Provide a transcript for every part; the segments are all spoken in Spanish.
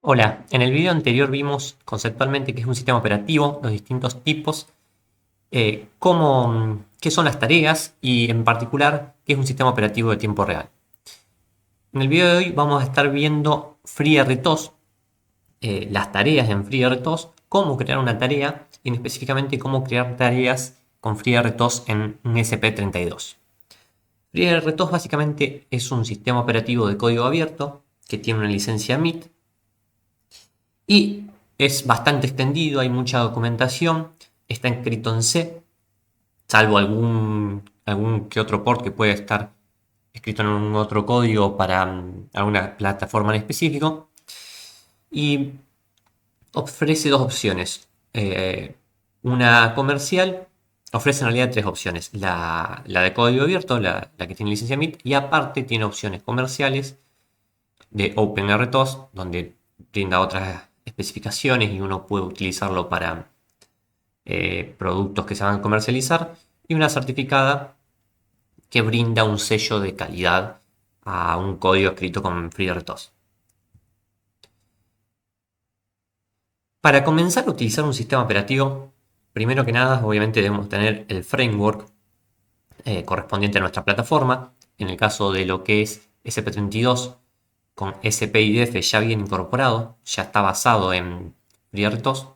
Hola, en el video anterior vimos conceptualmente qué es un sistema operativo, los distintos tipos, qué son las tareas y en particular qué es un sistema operativo de tiempo real. En el video de hoy vamos a estar viendo FreeRTOS, las tareas en FreeRTOS, cómo crear una tarea y específicamente cómo crear tareas con FreeRTOS en un SP32. FreeRTOS básicamente es un sistema operativo de código abierto que tiene una licencia MIT y es bastante extendido, hay mucha documentación, está escrito en C, salvo algún que otro port que puede estar escrito en un otro código para alguna plataforma en específico, y ofrece dos opciones. Una comercial ofrece en realidad tres opciones. La de código abierto, la que tiene licencia MIT, y aparte tiene opciones comerciales de OpenRTOS, donde brinda otras especificaciones y uno puede utilizarlo para productos que se van a comercializar, y una certificada que brinda un sello de calidad a un código escrito con FreeRTOS. Para comenzar a utilizar un sistema operativo, primero que nada, obviamente debemos tener el framework correspondiente a nuestra plataforma. En el caso de lo que es SP32, con SPIDF ya bien incorporado, ya está basado en FreeRTOS.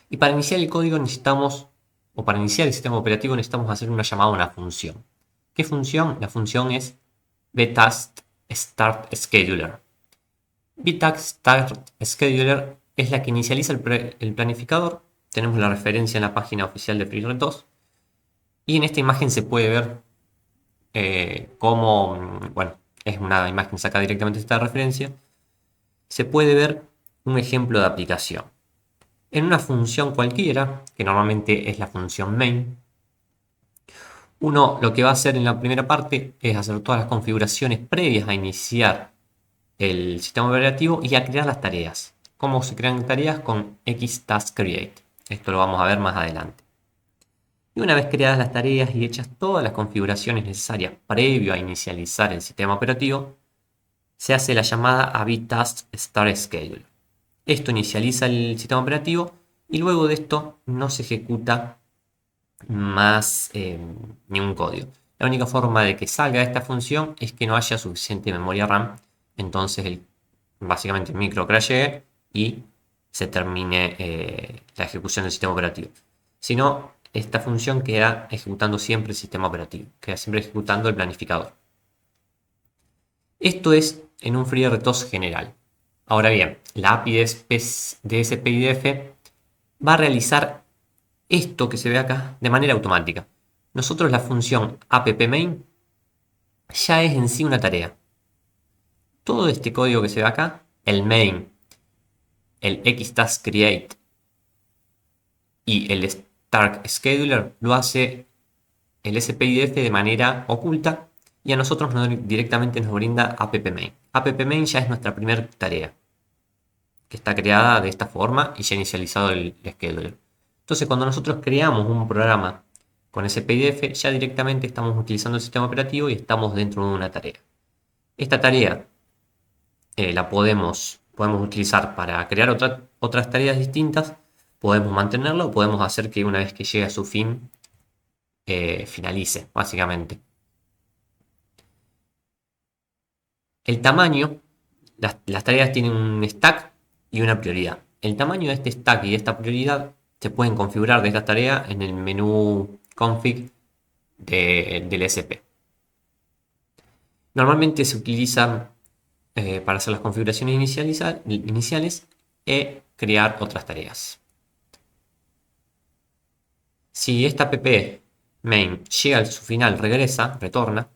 Y para iniciar el código necesitamos, o para iniciar el sistema operativo necesitamos hacer una llamada a una función. ¿Qué función? La función es btask start scheduler. btask start scheduler es la que inicializa el planificador. Tenemos la referencia en la página oficial de FreeRTOS. Y en esta imagen se puede ver cómo, bueno, es una imagen sacada directamente de esta referencia. Se puede ver un ejemplo de aplicación. En una función cualquiera, que normalmente es la función main, uno lo que va a hacer en la primera parte es hacer todas las configuraciones previas a iniciar el sistema operativo y a crear las tareas. ¿Cómo se crean tareas? Con xtaskCreate. Esto lo vamos a ver más adelante. Y una vez creadas las tareas y hechas todas las configuraciones necesarias previo a inicializar el sistema operativo, se hace la llamada a btask start schedule. Esto inicializa el sistema operativo y luego de esto no se ejecuta más ningún código. La única forma de que salga esta función es que no haya suficiente memoria RAM, entonces básicamente el micro crashee y se termine la ejecución del sistema operativo. Si no, esta función queda ejecutando siempre el sistema operativo, queda siempre ejecutando el planificador. Esto es en un FreeRTOS general. Ahora bien, la API de SPIDF va a realizar esto que se ve acá de manera automática. Nosotros la función appmain ya es en sí una tarea. Todo este código que se ve acá, el main, el xtaskCreate y el start scheduler, lo hace el SPIDF de manera oculta y a nosotros directamente nos brinda appmain. Appmain ya es nuestra primera tarea, que está creada de esta forma y ya inicializado el scheduler. Entonces, cuando nosotros creamos un programa con SPIDF, ya directamente estamos utilizando el sistema operativo y estamos dentro de una tarea. Esta tarea la podemos utilizar para crear otras tareas distintas, podemos mantenerla o podemos hacer que una vez que llegue a su fin, finalice, básicamente. El tamaño, las tareas tienen un stack y una prioridad. El tamaño de este stack y de esta prioridad se pueden configurar de esta tarea en el menú config del SP. Normalmente se utiliza para hacer las configuraciones iniciales e crear otras tareas. Si esta app main llega a su final, retorna,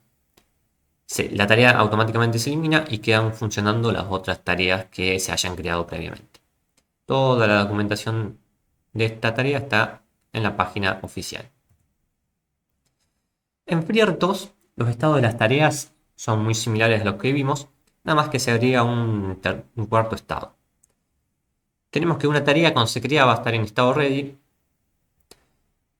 la tarea automáticamente se elimina y quedan funcionando las otras tareas que se hayan creado previamente. Toda la documentación de esta tarea está en la página oficial. En FreeRTOS, los estados de las tareas son muy similares a los que vimos, nada más que se agrega un cuarto estado. Tenemos que una tarea cuando se crea va a estar en estado ready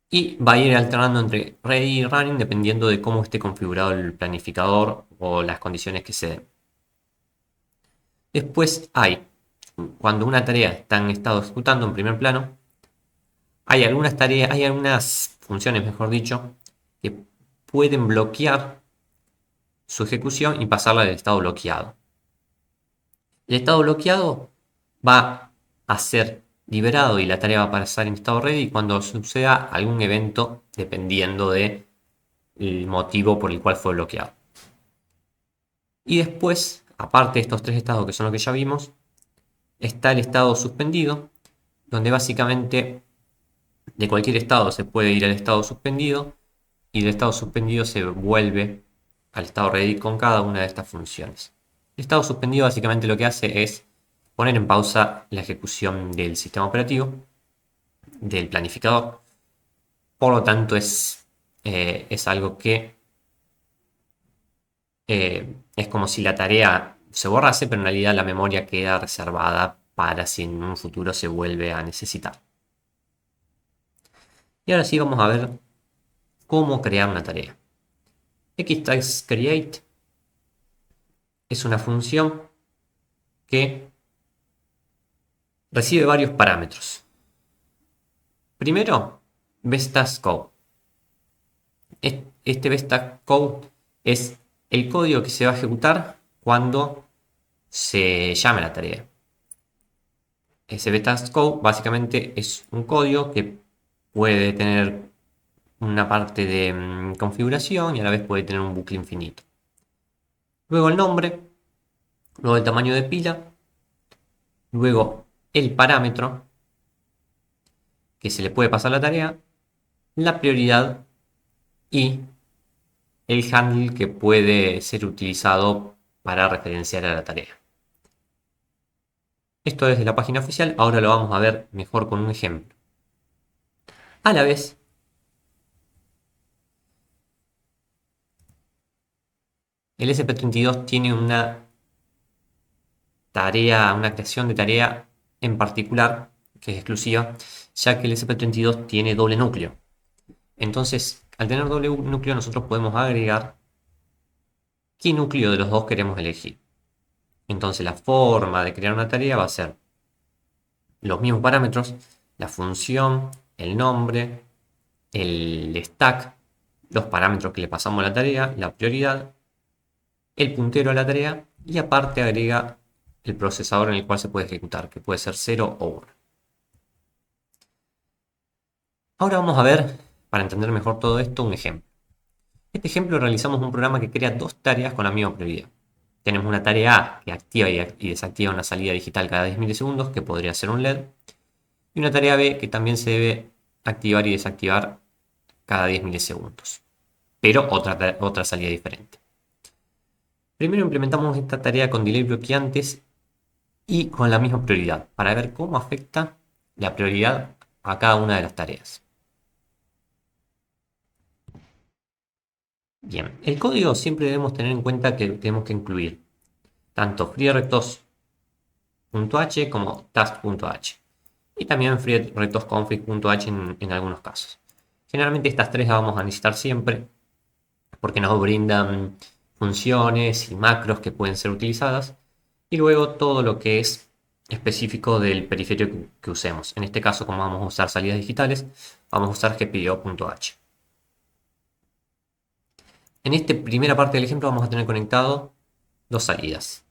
y va a ir alternando entre ready y running dependiendo de cómo esté configurado el planificador o las condiciones que se den. Después hay cuando una tarea está en estado ejecutando en primer plano, hay algunas tareas, hay algunas funciones, mejor dicho, que pueden bloquear su ejecución y pasarla del estado bloqueado. El estado bloqueado va a ser liberado y la tarea va a pasar en estado ready cuando suceda algún evento dependiendo del motivo por el cual fue bloqueado. Y después, aparte de estos tres estados que son los que ya vimos, está el estado suspendido, donde básicamente de cualquier estado se puede ir al estado suspendido y del estado suspendido se vuelve al estado ready con cada una de estas funciones. El estado suspendido básicamente lo que hace es poner en pausa la ejecución del sistema operativo, del planificador. Por lo tanto, es algo que es como si la tarea se borrase, pero en realidad la memoria queda reservada para si en un futuro se vuelve a necesitar. Y ahora sí vamos a ver cómo crear una tarea. xtaskCreate es una función que recibe varios parámetros. Primero, best_task_code. Este best_task_code es el código que se va a ejecutar cuando se llame la tarea. Ese best_task_code básicamente es un código que puede tener una parte de configuración y a la vez puede tener un bucle infinito. Luego el nombre, luego el tamaño de pila, luego el parámetro que se le puede pasar a la tarea, la prioridad y el handle que puede ser utilizado para referenciar a la tarea. Esto es de la página oficial, ahora lo vamos a ver mejor con un ejemplo. A la vez, el SP32 tiene una tarea, una creación de tarea en particular que es exclusiva, ya que el SP32 tiene doble núcleo. Entonces, al tener doble núcleo, nosotros podemos agregar qué núcleo de los dos queremos elegir. Entonces, la forma de crear una tarea va a ser los mismos parámetros, la función, el nombre, el stack, los parámetros que le pasamos a la tarea, la prioridad, el puntero a la tarea y aparte agrega el procesador en el cual se puede ejecutar, que puede ser 0 o 1. Ahora vamos a ver, para entender mejor todo esto, un ejemplo. Este ejemplo realizamos un programa que crea dos tareas con la misma prioridad. Tenemos una tarea A que activa y desactiva una salida digital cada 10 milisegundos, que podría ser un LED, y una tarea B que también se debe activar y desactivar cada 10 milisegundos, pero otra salida diferente. Primero implementamos esta tarea con delay bloqueantes y con la misma prioridad, para ver cómo afecta la prioridad a cada una de las tareas. Bien, el código siempre debemos tener en cuenta que tenemos que incluir tanto freeRTOS.h como task.h y también freeRTOSconfig.h en algunos casos. Generalmente estas tres las vamos a necesitar siempre porque nos brindan funciones y macros que pueden ser utilizadas y luego todo lo que es específico del periférico que usemos. En este caso, como vamos a usar salidas digitales, vamos a usar gpio.h. En esta primera parte del ejemplo vamos a tener conectado dos salidas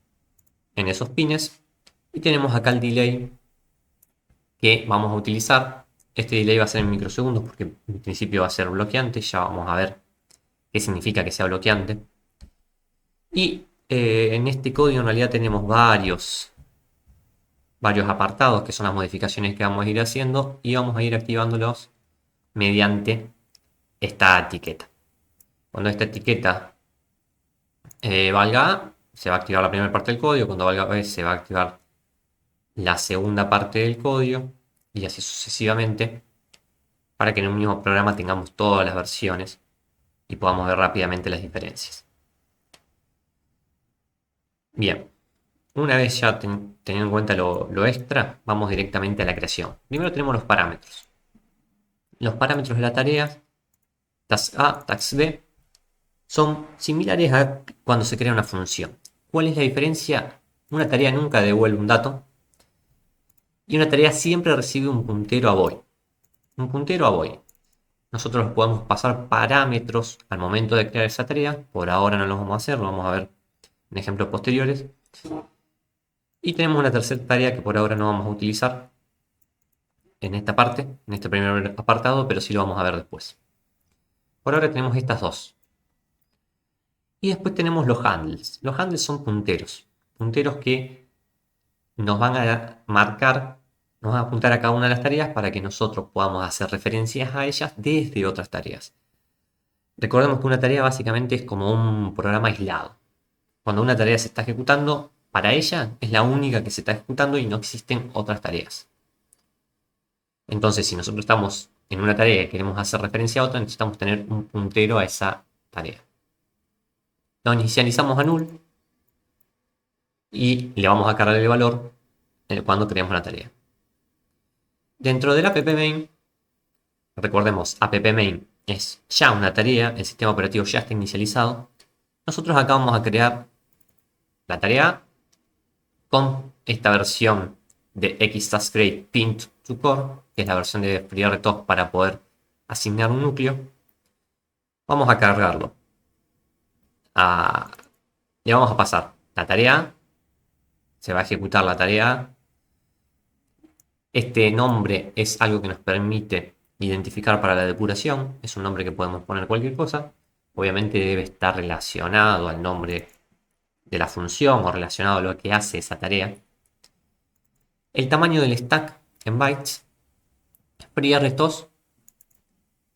en esos pines y tenemos acá el delay que vamos a utilizar. Este delay va a ser en microsegundos porque en principio va a ser bloqueante, ya vamos a ver qué significa que sea bloqueante. Y en este código en realidad tenemos varios apartados que son las modificaciones que vamos a ir haciendo y vamos a ir activándolos mediante esta etiqueta. Cuando esta etiqueta valga A, se va a activar la primera parte del código, cuando valga B se va a activar la segunda parte del código y así sucesivamente para que en un mismo programa tengamos todas las versiones y podamos ver rápidamente las diferencias. Bien, una vez ya teniendo en cuenta lo extra, vamos directamente a la creación. Primero tenemos los parámetros. Los parámetros de la tarea, task A, task B, son similares a cuando se crea una función. ¿Cuál es la diferencia? Una tarea nunca devuelve un dato Y una tarea siempre recibe un puntero a void. Un puntero a void. Nosotros podemos pasar parámetros al momento de crear esa tarea. Por ahora no lo vamos a hacer, lo vamos a ver en ejemplos posteriores. Y tenemos una tercera tarea que por ahora no vamos a utilizar en esta parte, en este primer apartado, pero sí lo vamos a ver después. Por ahora tenemos estas dos. Y después tenemos los handles. Los handles son punteros. Punteros que nos van a marcar, nos van a apuntar a cada una de las tareas para que nosotros podamos hacer referencias a ellas desde otras tareas. Recordemos que una tarea básicamente es como un programa aislado. Cuando una tarea se está ejecutando, para ella es la única que se está ejecutando y no existen otras tareas. Entonces, si nosotros estamos en una tarea y queremos hacer referencia a otra, necesitamos tener un puntero a esa tarea. Lo inicializamos a null y le vamos a cargar el valor cuando creamos la tarea. Dentro del app main, recordemos, app main es ya una tarea, el sistema operativo ya está inicializado. Nosotros acá vamos a crear la tarea con esta versión de xtaskcreate pinned to core, que es la versión de FreeRTOS para poder asignar un núcleo. Vamos a cargarlo. Le vamos a pasar la tarea. Se va a ejecutar la tarea. Este nombre es algo que nos permite identificar para la depuración. Es un nombre que podemos poner cualquier cosa. Obviamente debe estar relacionado al nombre de la función o relacionado a lo que hace esa tarea. El tamaño del stack en bytes. FreeRTOS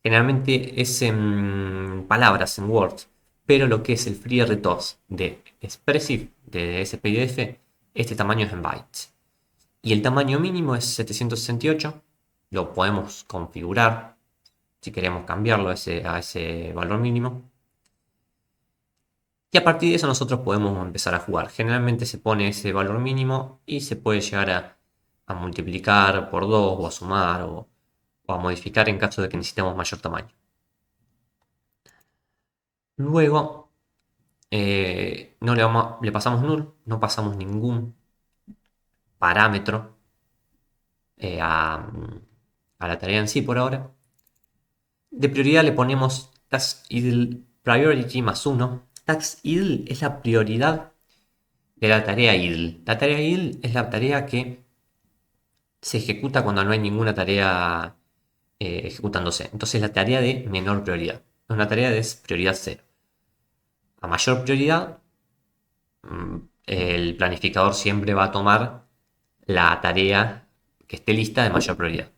generalmente es en palabras, en words, pero lo que es el FreeRTOS de Expressive, de SPIDF, este tamaño es en bytes. Y el tamaño mínimo es 768, lo podemos configurar si queremos cambiarlo a ese valor mínimo. Y a partir de eso nosotros podemos empezar a jugar. Generalmente se pone ese valor mínimo y se puede llegar a multiplicar por 2 o a sumar o a modificar en caso de que necesitemos mayor tamaño. Luego le pasamos null, no pasamos ningún parámetro a la tarea en sí por ahora. De prioridad le ponemos taskIdle priority más 1. TaskIdle es la prioridad de la tarea idle. La tarea idle es la tarea que se ejecuta cuando no hay ninguna tarea ejecutándose. Entonces la tarea de menor prioridad. Es una tarea de prioridad 0. A mayor prioridad, el planificador siempre va a tomar la tarea que esté lista de mayor prioridad.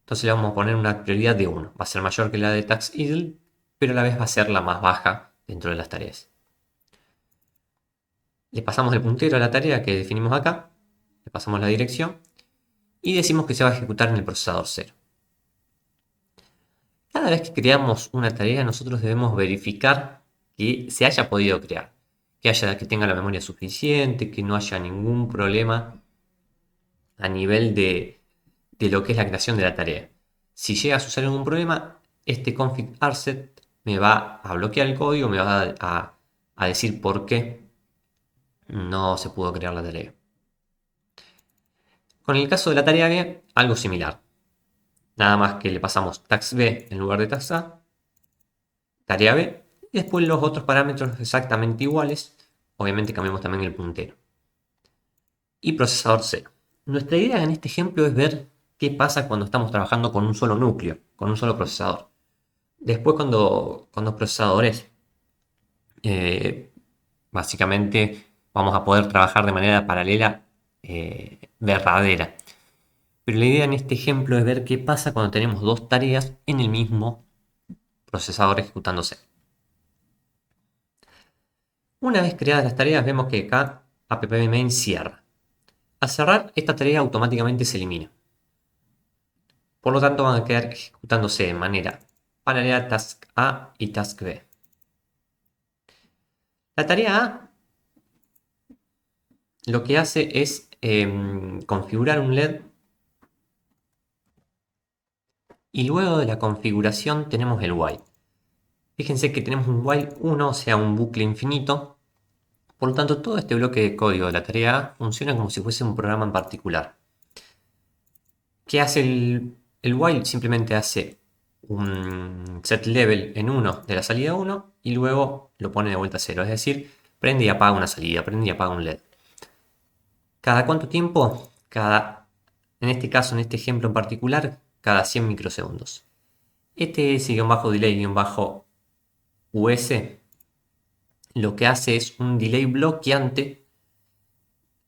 Entonces le vamos a poner una prioridad de 1. Va a ser mayor que la de TaskIdle, pero a la vez va a ser la más baja dentro de las tareas. Le pasamos el puntero a la tarea que definimos acá. Le pasamos la dirección. Y decimos que se va a ejecutar en el procesador 0. Cada vez que creamos una tarea, nosotros debemos verificar que se haya podido crear. Que tenga la memoria suficiente, que no haya ningún problema a nivel de lo que es la creación de la tarea. Si llega a suceder algún problema, este config rset me va a bloquear el código, me va a decir por qué no se pudo crear la tarea. Con el caso de la tarea B, algo similar. Nada más que le pasamos tax B en lugar de tax A, tarea B, y después los otros parámetros exactamente iguales. Obviamente cambiamos también el puntero. Y procesador 0. Nuestra idea en este ejemplo es ver qué pasa cuando estamos trabajando con un solo núcleo, con un solo procesador. Después con los procesadores, básicamente vamos a poder trabajar de manera paralela verdadera. Pero la idea en este ejemplo es ver qué pasa cuando tenemos dos tareas en el mismo procesador ejecutándose. Una vez creadas las tareas, vemos que acá app-main cierra. Al cerrar, esta tarea automáticamente se elimina. Por lo tanto, van a quedar ejecutándose de manera paralela task A y task B. La tarea A lo que hace es configurar un LED. Y luego de la configuración tenemos el while. Fíjense que tenemos un while 1, o sea, un bucle infinito. Por lo tanto, todo este bloque de código de la tarea A funciona como si fuese un programa en particular. ¿Qué hace el while? Simplemente hace un set level en 1 de la salida 1 y luego lo pone de vuelta a 0. Es decir, prende y apaga una salida, prende y apaga un LED. ¿Cada cuánto tiempo? En este caso, en este ejemplo en particular, cada 100 microsegundos. Este ts-delay-us lo que hace es un delay bloqueante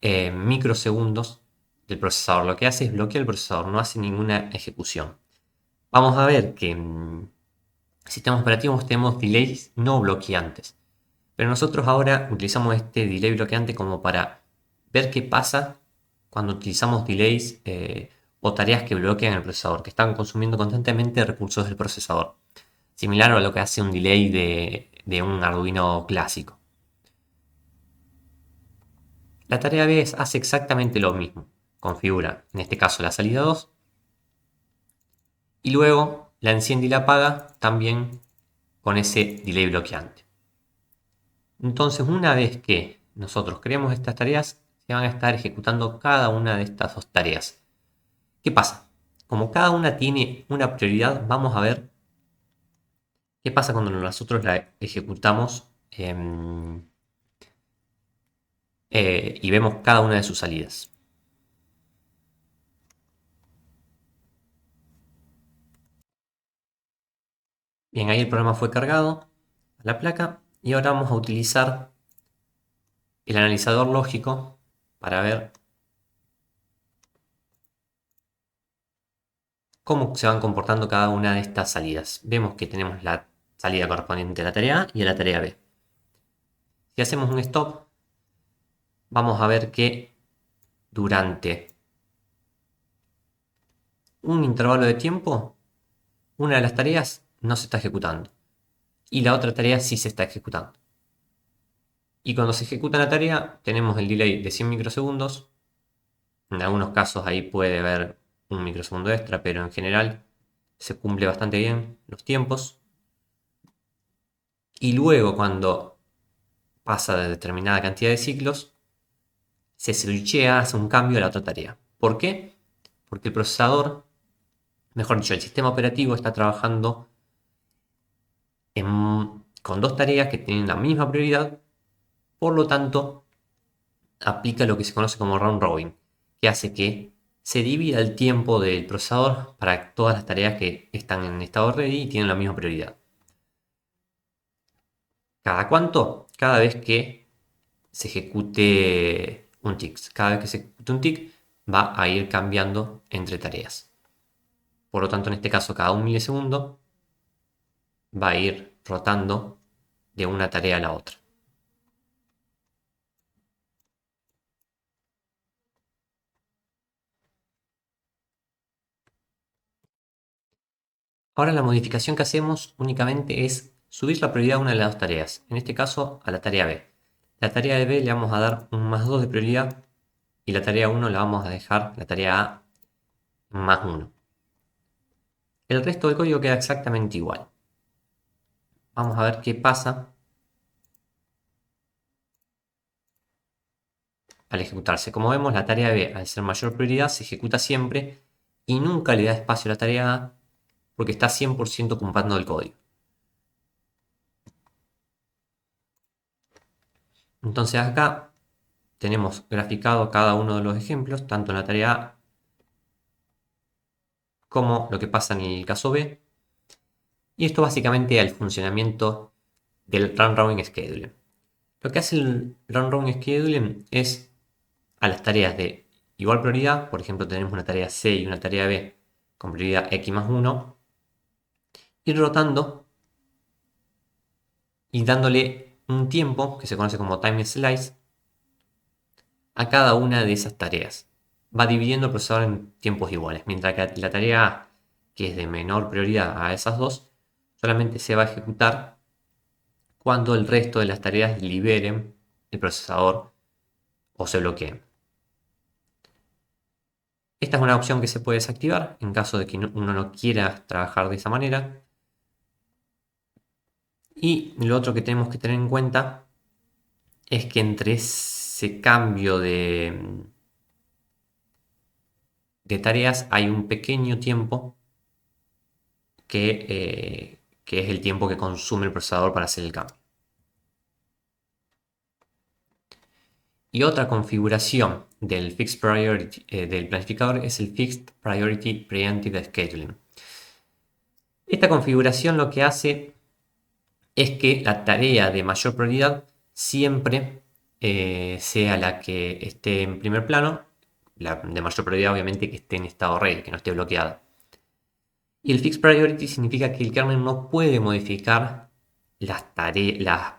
microsegundos del procesador. Lo que hace es bloquear el procesador, no hace ninguna ejecución. Vamos a ver que en sistemas operativos tenemos delays no bloqueantes. Pero nosotros ahora utilizamos este delay bloqueante como para ver qué pasa cuando utilizamos delays o tareas que bloquean el procesador, que están consumiendo constantemente recursos del procesador. Similar a lo que hace un delay de un Arduino clásico. La tarea B hace exactamente lo mismo. Configura, en este caso, la salida 2 y luego la enciende y la apaga también con ese delay bloqueante. Entonces, una vez que nosotros creemos estas tareas, se van a estar ejecutando cada una de estas dos tareas. ¿Qué pasa? Como cada una tiene una prioridad, vamos a ver qué pasa cuando nosotros la ejecutamos y vemos cada una de sus salidas. Bien, ahí el programa fue cargado a la placa y ahora vamos a utilizar el analizador lógico para ver cómo se van comportando cada una de estas salidas. Vemos que tenemos la salida correspondiente a la tarea A y a la tarea B. Si hacemos un stop, vamos a ver que durante un intervalo de tiempo, una de las tareas no se está ejecutando y la otra tarea sí se está ejecutando. Y cuando se ejecuta la tarea, tenemos el delay de 100 microsegundos. En algunos casos ahí puede haber un microsegundo extra, pero en general se cumple bastante bien los tiempos. Y luego, cuando pasa de determinada cantidad de ciclos, se switchea, hace un cambio a la otra tarea. ¿Por qué? Porque el procesador, mejor dicho, el sistema operativo está trabajando con dos tareas que tienen la misma prioridad, por lo tanto, aplica lo que se conoce como round robin, que hace que se divida el tiempo del procesador para todas las tareas que están en estado ready y tienen la misma prioridad. ¿Cada cuánto? Cada vez que se ejecute un tick. Cada vez que se ejecute un tick va a ir cambiando entre tareas. Por lo tanto, en este caso, cada un milisegundo va a ir rotando de una tarea a la otra. Ahora la modificación que hacemos únicamente es subir la prioridad a una de las dos tareas, en este caso a la tarea B. La tarea de B le vamos a dar un más 2 de prioridad y la tarea 1 la vamos a dejar, la tarea A, más 1. El resto del código queda exactamente igual. Vamos a ver qué pasa al ejecutarse. Como vemos, la tarea B, al ser mayor prioridad, se ejecuta siempre y nunca le da espacio a la tarea A porque está 100% ocupando el código. Entonces acá tenemos graficado cada uno de los ejemplos, tanto en la tarea A como lo que pasa en el caso B. Y esto básicamente el funcionamiento del Run Robin Scheduling. Lo que hace el Run Robin Scheduling es a las tareas de igual prioridad, por ejemplo tenemos una tarea C y una tarea B con prioridad X más 1, ir rotando y dándole un tiempo que se conoce como time slice a cada una de esas tareas. Va dividiendo el procesador en tiempos iguales, mientras que la tarea A, que es de menor prioridad a esas dos, solamente se va a ejecutar cuando el resto de las tareas liberen el procesador o se bloqueen. Esta es una opción que se puede desactivar en caso de que uno no quiera trabajar de esa manera. Y lo otro que tenemos que tener en cuenta es que entre ese cambio de de tareas hay un pequeño tiempo que es el tiempo que consume el procesador para hacer el cambio. Y otra configuración del Fixed Priority del planificador es el Fixed Priority Preemptive Scheduling. Esta configuración lo que hace es que la tarea de mayor prioridad siempre sea la que esté en primer plano, la de mayor prioridad obviamente que esté en estado ready, que no esté bloqueada. Y el Fixed Priority significa que el kernel no puede modificar las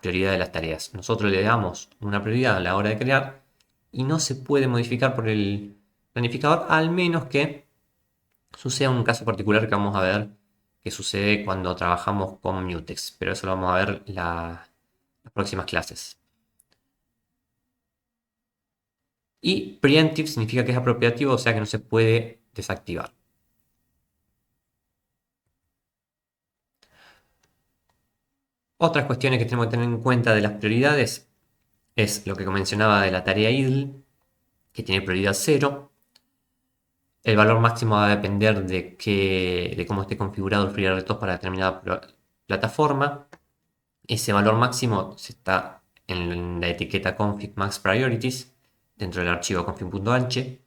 prioridades de las tareas. Nosotros le damos una prioridad a la hora de crear y no se puede modificar por el planificador, al menos que suceda un caso particular que vamos a ver que sucede cuando trabajamos con Mutex, pero eso lo vamos a ver las próximas clases. Y preemptive significa que es apropiativo, o sea que no se puede desactivar. Otras cuestiones que tenemos que tener en cuenta de las prioridades es lo que mencionaba de la tarea idle, que tiene prioridad 0. El valor máximo va a depender de cómo esté configurado el FreeRTOS para determinada plataforma. Ese valor máximo está en la etiqueta config max priorities dentro del archivo config.h.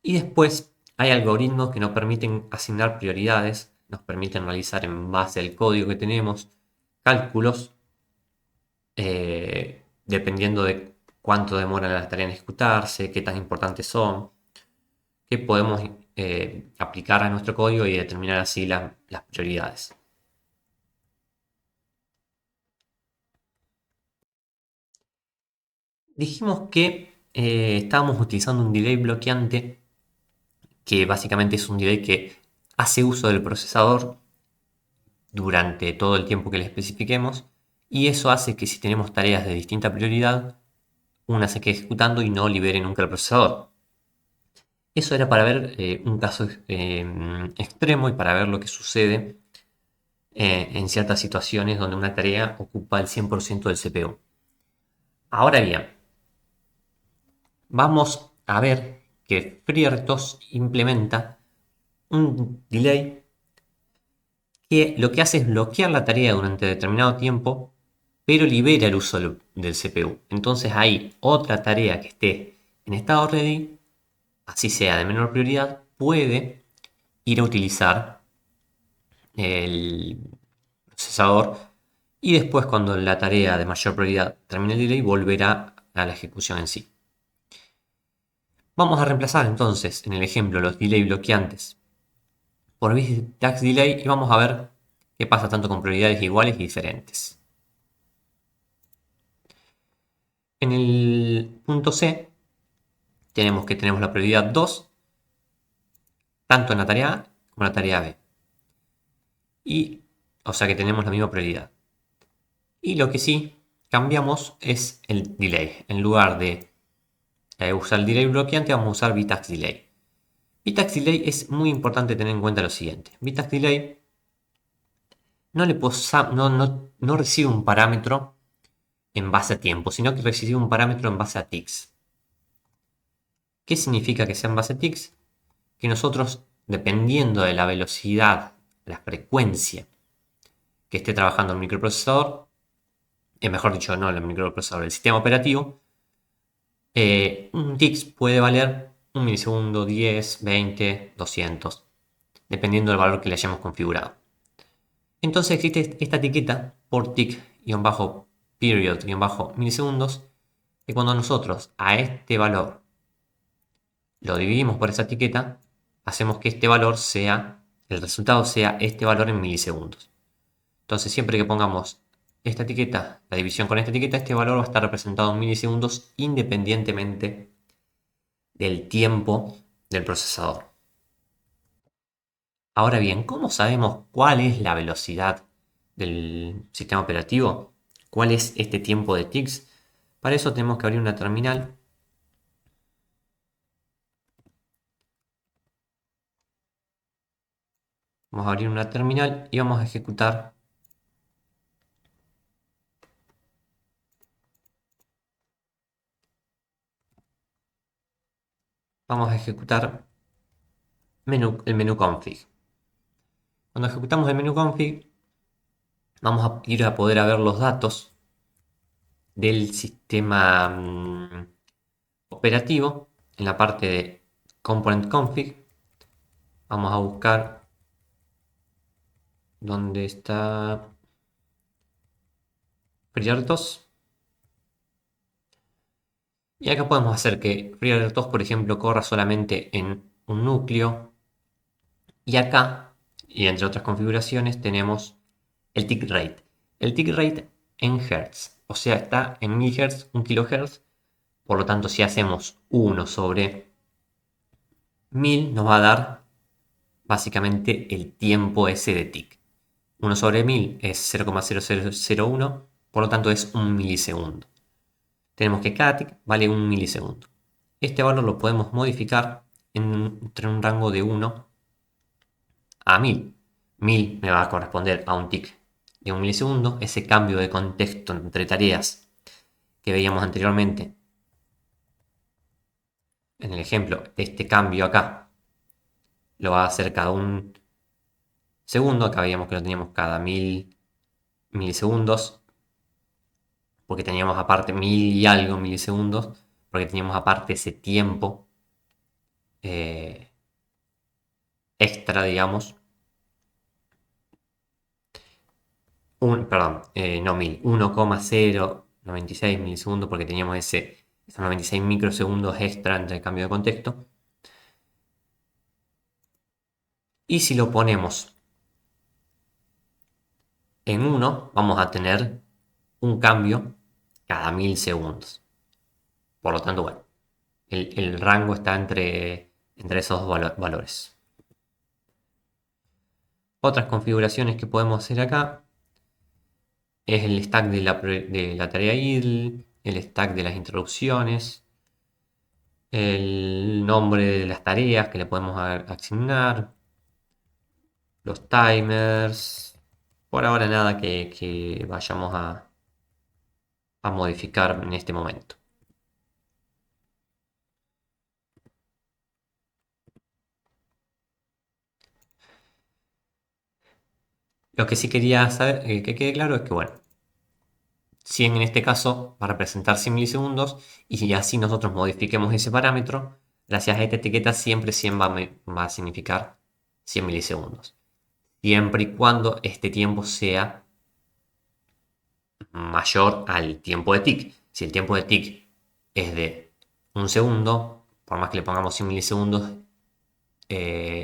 Y después hay algoritmos que nos permiten asignar prioridades, nos permiten realizar en base al código que tenemos cálculos dependiendo de cuánto demoran las tareas en ejecutarse, qué tan importantes son, que podemos aplicar a nuestro código y determinar así las prioridades. Dijimos que estábamos utilizando un delay bloqueante, que básicamente es un delay que hace uso del procesador durante todo el tiempo que le especifiquemos, y eso hace que si tenemos tareas de distinta prioridad, una se quede ejecutando y no libere nunca el procesador. Eso era para ver un caso extremo y para ver lo que sucede en ciertas situaciones donde una tarea ocupa el 100% del CPU. Ahora bien, vamos a ver que FreeRTOS implementa un delay que lo que hace es bloquear la tarea durante determinado tiempo, pero libera el uso del CPU. Entonces hay otra tarea que esté en estado ready, así sea de menor prioridad, puede ir a utilizar el procesador y después cuando la tarea de mayor prioridad termine el delay volverá a la ejecución en sí. Vamos a reemplazar entonces en el ejemplo los delay bloqueantes por VTax delay y vamos a ver qué pasa tanto con prioridades iguales y diferentes. En el punto C tenemos que tenemos la prioridad 2 tanto en la tarea A como en la tarea B. Y, o sea que tenemos la misma prioridad. Y lo que sí cambiamos es el delay. En lugar de usar el delay bloqueante vamos a usar VTax delay. VTax delay es muy importante tener en cuenta lo siguiente. VTax delay no recibe un parámetro en base a tiempo, sino que recibe un parámetro en base a ticks. ¿Qué significa que sea en base a ticks? Que nosotros, dependiendo de la velocidad, la frecuencia que esté trabajando el microprocesador, mejor dicho, no el microprocesador, el sistema operativo, un ticks puede valer 1 milisegundo, 10, 20, 200, dependiendo del valor que le hayamos configurado. Entonces existe esta etiqueta por tick-period-milisegundos, que cuando nosotros a este valor lo dividimos por esa etiqueta, hacemos que este valor sea, el resultado sea este valor en milisegundos. Entonces siempre que pongamos esta etiqueta, la división con esta etiqueta, este valor va a estar representado en milisegundos independientemente del tiempo del procesador. Ahora bien, ¿cómo sabemos cuál es la velocidad del sistema operativo? ¿Cuál es este tiempo de ticks? Para eso tenemos que abrir una terminal. Vamos a abrir una terminal y vamos a ejecutar vamos a ejecutar el menú config. Cuando ejecutamos el menú config, vamos a ir a poder ver los datos del sistema operativo en la parte de component config. Vamos a buscar dónde está FreeRTOS. Y acá podemos hacer que FreeRTOS, por ejemplo, corra solamente en un núcleo. Y acá, y entre otras configuraciones, tenemos el tick rate. El tick rate en Hertz, o sea, está en 1000 Hz, 1 kHz. Por lo tanto, si hacemos 1 sobre 1000, nos va a dar básicamente el tiempo ese de tick. 1 sobre 1000 es 0,0001, por lo tanto es un milisegundo. Tenemos que cada tick vale un milisegundo. Este valor lo podemos modificar entre un rango de 1 a 1000. 1000 me va a corresponder a un tick de un milisegundo. Ese cambio de contexto entre tareas que veíamos anteriormente en el ejemplo de este cambio acá lo va a hacer cada un segundo. Acá veíamos que lo teníamos cada 1000 milisegundos, porque teníamos aparte 1000 y algo milisegundos, porque teníamos aparte ese tiempo eh, extra, digamos. Perdón, no 1000, 1,096 milisegundos, porque teníamos esos 96 microsegundos extra entre el cambio de contexto. Y si lo ponemos en 1, vamos a tener un cambio cada 1000 segundos. Por lo tanto, bueno, el rango está entre esos dos valores. Otras configuraciones que podemos hacer acá es el stack de la tarea idle, el stack de las interrupciones, el nombre de las tareas que le podemos asignar, los timers. Por ahora nada que vayamos a modificar en este momento. Lo que sí quería saber, que quede claro es que, bueno, 100 en este caso va a representar 100 milisegundos, y si así nosotros modifiquemos ese parámetro, gracias a esta etiqueta siempre 100 va a significar 100 milisegundos. Siempre y cuando este tiempo sea mayor al tiempo de tick. Si el tiempo de tick es de un segundo, por más que le pongamos 100 milisegundos,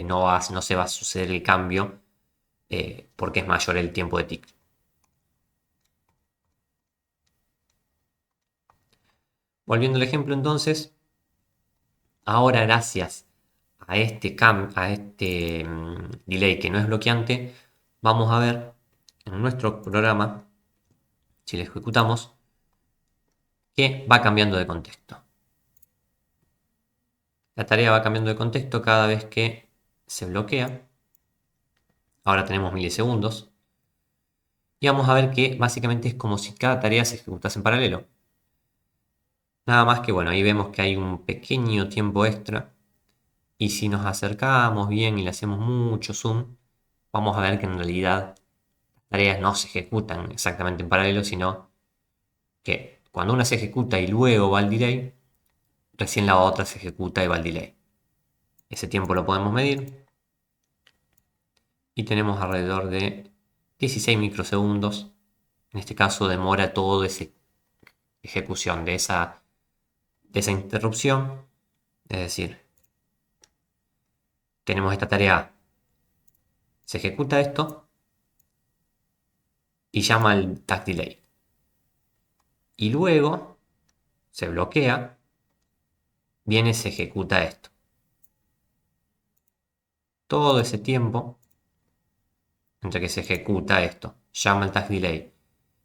no se va a suceder el cambio porque es mayor el tiempo de tick. Volviendo al ejemplo entonces, ahora gracias a este delay que no es bloqueante, vamos a ver en nuestro programa, si lo ejecutamos, que va cambiando de contexto. La tarea va cambiando de contexto cada vez que se bloquea. Ahora tenemos milisegundos. Y vamos a ver que básicamente es como si cada tarea se ejecutase en paralelo. Nada más que, bueno, ahí vemos que hay un pequeño tiempo extra. Y si nos acercamos bien y le hacemos mucho zoom, vamos a ver que en realidad las tareas no se ejecutan exactamente en paralelo, sino que cuando una se ejecuta y luego va al delay, recién la otra se ejecuta y va al delay. Ese tiempo lo podemos medir y tenemos alrededor de 16 microsegundos. En este caso demora toda esa ejecución de esa interrupción. Es decir, tenemos esta tarea, se ejecuta esto y llama al tag delay. Y luego se bloquea, viene y se ejecuta esto. Todo ese tiempo entre que se ejecuta esto, llama al tag delay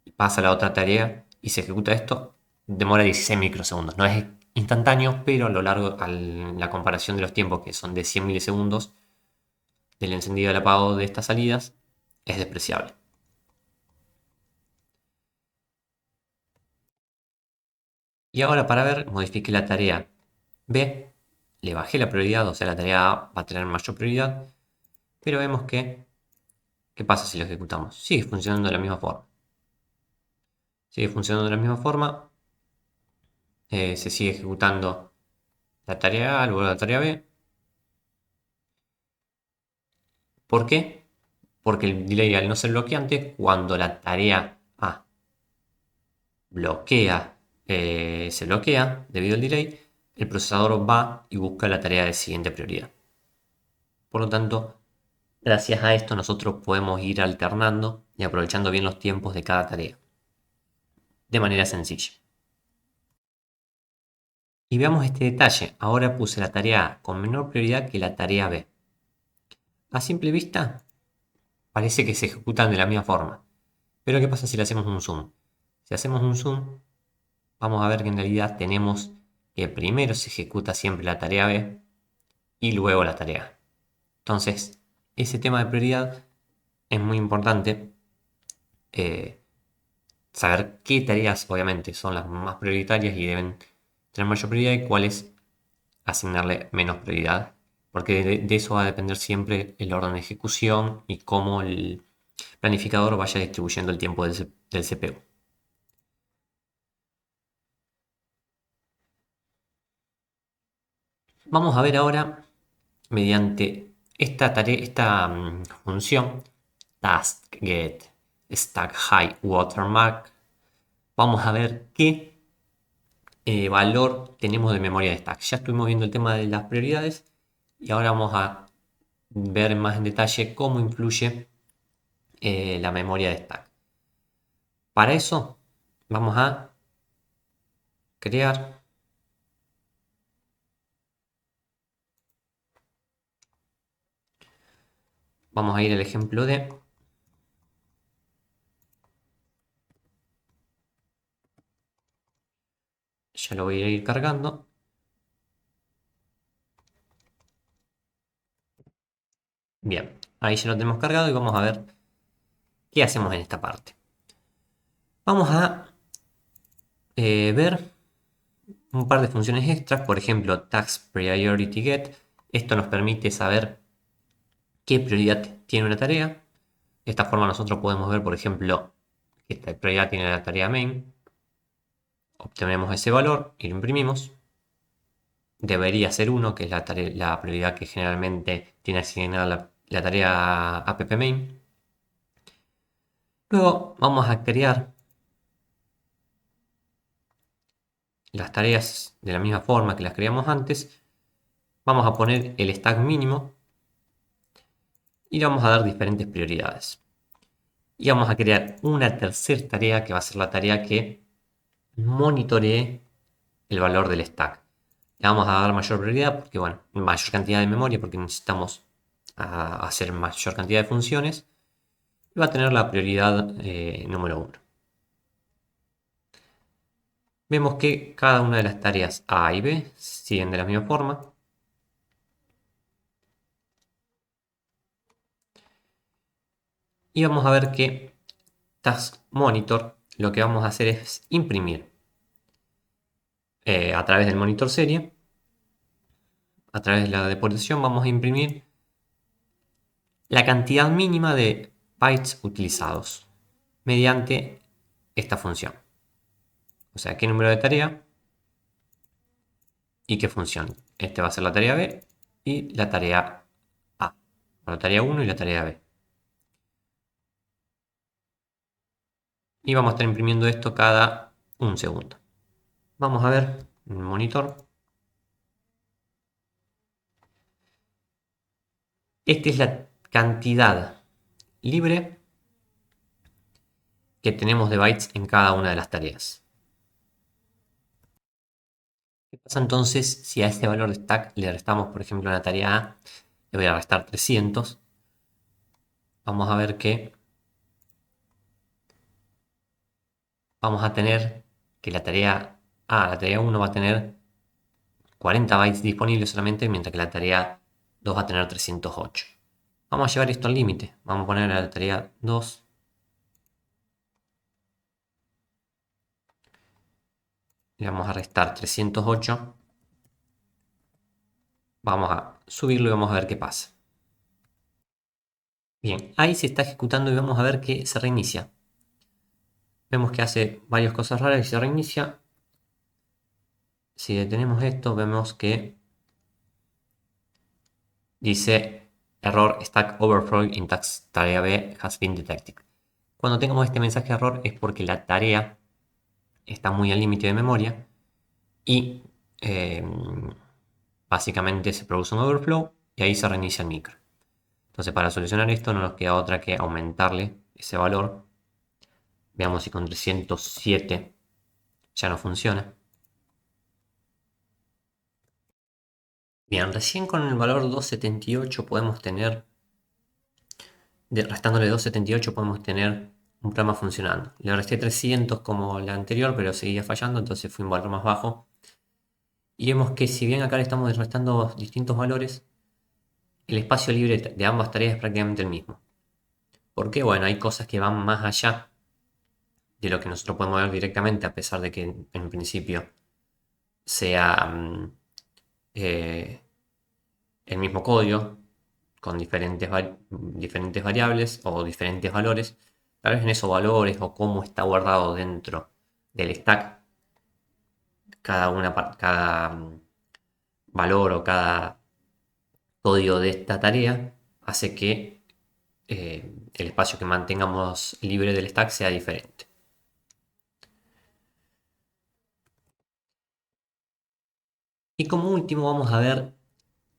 y pasa a la otra tarea y se ejecuta esto, demora 16 microsegundos. No es instantáneo, pero a lo largo, la comparación de los tiempos, que son de 100 milisegundos del encendido al apagado de estas salidas, es despreciable. Y ahora, para ver, modifique la tarea B, le bajé la prioridad, o sea, la tarea A va a tener mayor prioridad, pero vemos que, ¿qué pasa si lo ejecutamos? Sigue funcionando de la misma forma. Sigue funcionando de la misma forma, se sigue ejecutando la tarea A, luego la tarea B. ¿Por qué? Porque el delay al no ser bloqueante, cuando la tarea A se bloquea debido al delay, el procesador va y busca la tarea de siguiente prioridad. Por lo tanto, gracias a esto nosotros podemos ir alternando y aprovechando bien los tiempos de cada tarea, de manera sencilla. Y veamos este detalle, ahora puse la tarea A con menor prioridad que la tarea B. A simple vista, parece que se ejecutan de la misma forma. Pero ¿qué pasa si le hacemos un zoom? Si hacemos un zoom, vamos a ver que en realidad tenemos que primero se ejecuta siempre la tarea B y luego la tarea A. Entonces, ese tema de prioridad es muy importante. Saber qué tareas obviamente son las más prioritarias y deben tener mayor prioridad y cuáles asignarle menos prioridad. Porque de eso va a depender siempre el orden de ejecución y cómo el planificador vaya distribuyendo el tiempo del CPU. Vamos a ver ahora, mediante esta función taskGet stack high watermark, vamos a ver qué valor tenemos de memoria de stack. Ya estuvimos viendo el tema de las prioridades y ahora vamos a ver más en detalle cómo influye la memoria de stack. Para eso vamos a crear vamos a ir al ejemplo de ya lo voy a ir cargando. Bien, ahí ya lo tenemos cargado y vamos a ver qué hacemos en esta parte. Vamos a ver un par de funciones extras, por ejemplo, task priority get. Esto nos permite saber qué prioridad tiene una tarea. De esta forma nosotros podemos ver, por ejemplo, qué prioridad tiene la tarea main. Obtenemos ese valor y lo imprimimos. Debería ser 1, que es la prioridad que generalmente tiene asignada la tarea app main. Luego vamos a crear las tareas de la misma forma que las creamos antes. Vamos a poner el stack mínimo y le vamos a dar diferentes prioridades. Y vamos a crear una tercera tarea que va a ser la tarea que monitoree el valor del stack. Le vamos a dar mayor prioridad porque, bueno, mayor cantidad de memoria porque necesitamos hacer mayor cantidad de funciones. Y va a tener la prioridad número 1. Vemos que cada una de las tareas A y B siguen de la misma forma. Y vamos a ver que Task Monitor lo que vamos a hacer es imprimir a través del monitor serie. A través de la depuración vamos a imprimir la cantidad mínima de bytes utilizados mediante esta función. O sea, qué número de tarea y qué función. Este va a ser la tarea B y la tarea A. La tarea 1 y la tarea B. Y vamos a estar imprimiendo esto cada un segundo. Vamos a ver en el monitor. Esta es la cantidad libre que tenemos de bytes en cada una de las tareas. ¿Qué pasa entonces si a este valor de stack le restamos, por ejemplo, a la tarea A? Le voy a restar 300. Vamos a ver que vamos a tener que la tarea A, la tarea 1 va a tener 40 bytes disponibles solamente, mientras que la tarea 2 va a tener 308. Vamos a llevar esto al límite. Vamos a poner a la tarea 2. Le vamos a restar 308. Vamos a subirlo y vamos a ver qué pasa. Bien, ahí se está ejecutando y vamos a ver que se reinicia. Vemos que hace varias cosas raras y se reinicia. Si detenemos esto, vemos que dice error stack overflow in task tarea B has been detected. Cuando tengamos este mensaje de error es porque la tarea está muy al límite de memoria y básicamente se produce un overflow y ahí se reinicia el micro. Entonces para solucionar esto no nos queda otra que aumentarle ese valor. Veamos si con 307 ya no funciona. Bien, recién con el valor 278 podemos tener, restándole 278 podemos tener un programa funcionando. Le resté 300 como la anterior, pero seguía fallando, entonces fue un valor más bajo. Y vemos que si bien acá le estamos restando distintos valores, el espacio libre de ambas tareas es prácticamente el mismo. Porque bueno, hay cosas que van más allá de lo que nosotros podemos ver directamente, a pesar de que en principio sea eh, el mismo código con diferentes variables o diferentes valores. Tal vez en esos valores o cómo está guardado dentro del stack cada valor o cada código de esta tarea hace que el espacio que mantengamos libre del stack sea diferente. Y como último vamos a ver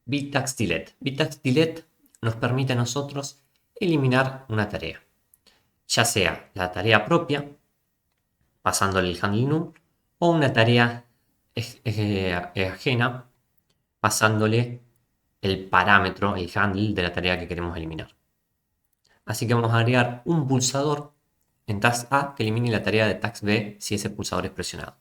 bitax delete. Bitax delete nos permite a nosotros eliminar una tarea, ya sea la tarea propia, pasándole el handle null, o una tarea ajena, pasándole el parámetro, el handle de la tarea que queremos eliminar. Así que vamos a agregar un pulsador en task A que elimine la tarea de task B si ese pulsador es presionado.